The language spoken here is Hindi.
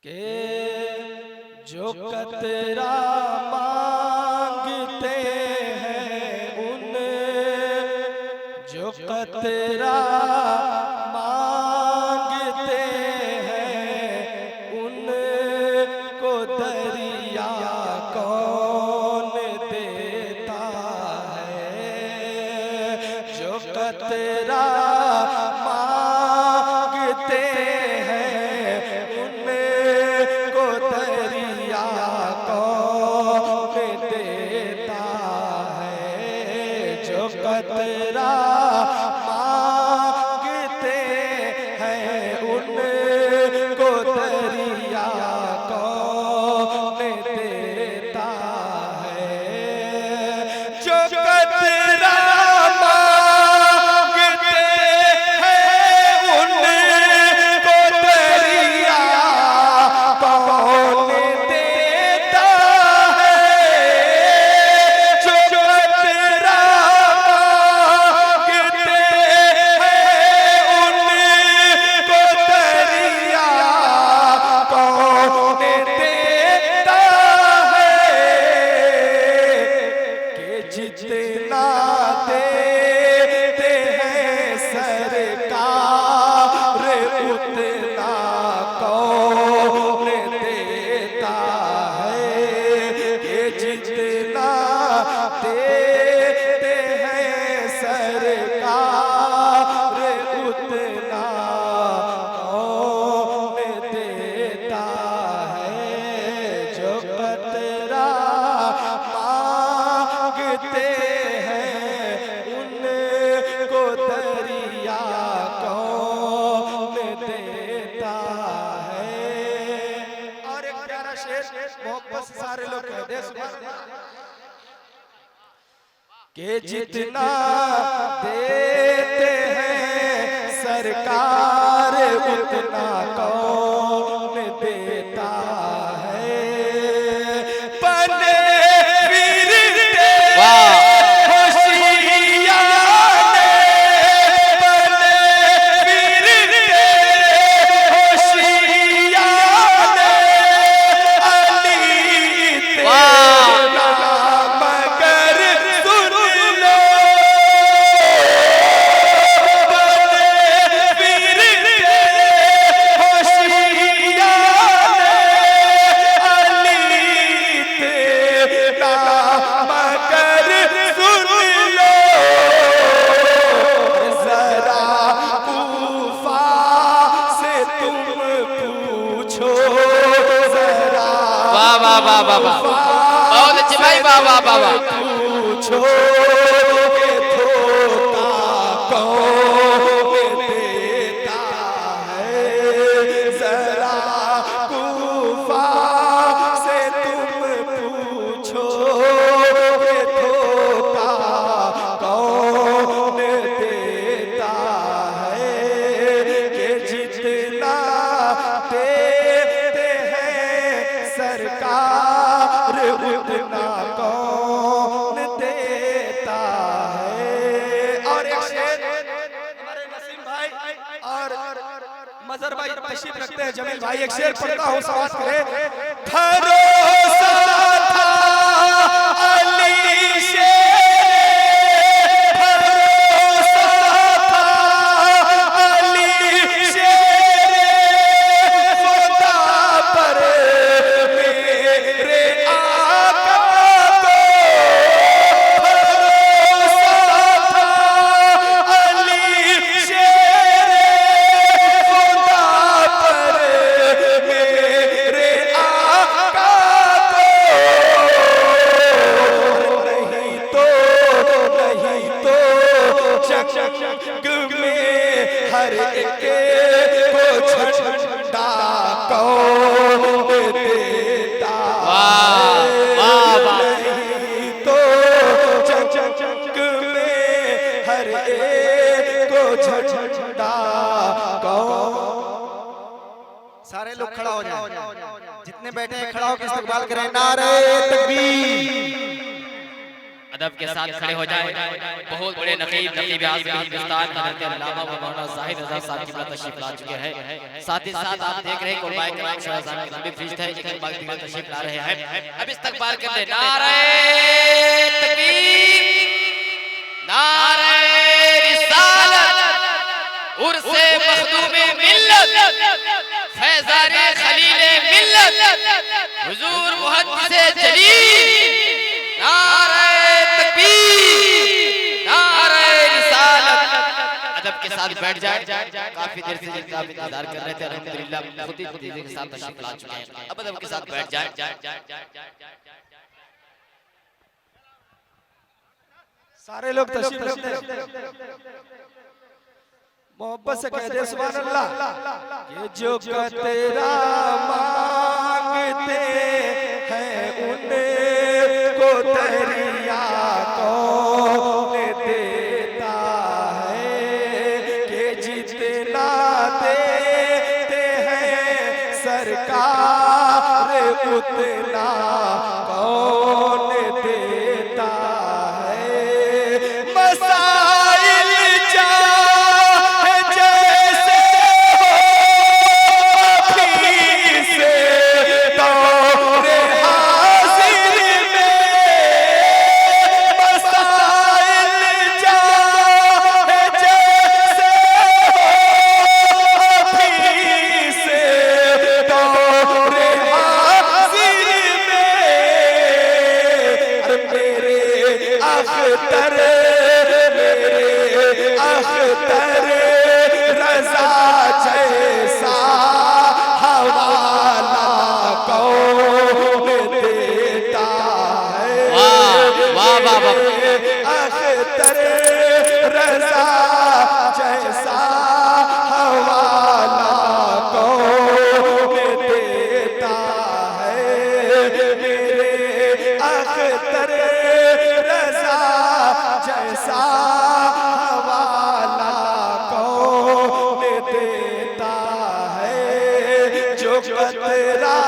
के जो कतरा मांगते हैं उन जो कतरा मांगते हैं उनको दरिया कौन देता है। जो कतरा मांगते कतरा मांगते हैं उनको दरिया कौन देता है। जो कतरा मांगते हैं उनको दरिया कौन देता है। जो कतरा जितना देते हैं सरकार उतना कौन देता है। ये जितना देते हैं सरकार उतना कौन देता है। जो कतरा मांगते हैं उनको दरिया कौन देता है। और एक प्यारा शेर मोहब्बत से सारे लोग कह दे कि जितना देते हैं सरकार उतना कौन देता है। वाह वाह वाह बहुत अच्छे भाई वाह वाह वाह वाह। पूछो के धोखा कौन देता है। जरा कूफा से तुम पूछो के धोखा कौन देता है। कि जितना देते हैं सरकार उतना कौन देता है। और एक शेर हमारे नसीम भाई और मजहर भाई तशरीफ रखते हैं। जमील भाई एक शेर पढ़ता हूँ, समाज करे। भरोसा था अली शेर, भरोसा था अली शेर खुदा पर मेरे आका को। भरोसा था अली शेर खुदा पर मेरे आका को। नहीं तो जग में हर एक को झंडा कौन देता है। नहीं तो जग में हर एक को झंडा कौन। सारे लोग खड़ा हो जाए, जितने बैठे हैं खड़ा होकर इस्तकबाल करें। नारे तकबीर। अदब के साथ खड़े हो जाए। बहुत बड़े नकीब नकीब आज़म हिंदुस्तान हज़रत अल्लामा मौलाना ज़ाहिद रज़ा साहब की तशरीफ ला चुके हैं। साथ ही साथ आप देख रहे हैं कुर्बानी के नाम से अज़ान की लंबी फरिश्त है, एक बार दिगर तशरीफ ला रहे हैं। अब इस्तकबाल करते नारे तकबीर, नारे रिसालत, उर्से मखदूमे मिल्लत, फैज़ाने खलीले मिल्लत, हुजूर मुहद्दिसे जलील, नारे तकबीर, नारे रिसालत। अदब के साथ बैठ जाए। काफी देर से जिनका आप इंतजार कर रहे थे, अल्हम्दुलिल्लाह खुद ही तेजी के साथ तशरीफ ला चुके हैं। अब अदब के साथ बैठ जाए। सारे लोग तशरीफ रखते हैं, मोहब्बत से कह दे सुभान अल्लाह। ये जो का तेरा मांगते हैं उनको दरिया कौन देता है, कि जितना देते हैं सरकार उतना कौन देता है। मसाइल चाहे जैसे हो से दौरे हाजिर में, मसाइल चाहे जैसे हो से दौरे हाजिर में। मेरे अख्तर रज़ा जैसा हवाला कौन देता है। वाह वाह वाह। अख्तर रज़ा जैसा हवाला कौन देता है। मेरे अख्तर रज़ा जैसा हवाला कौन देता है। जो कतरा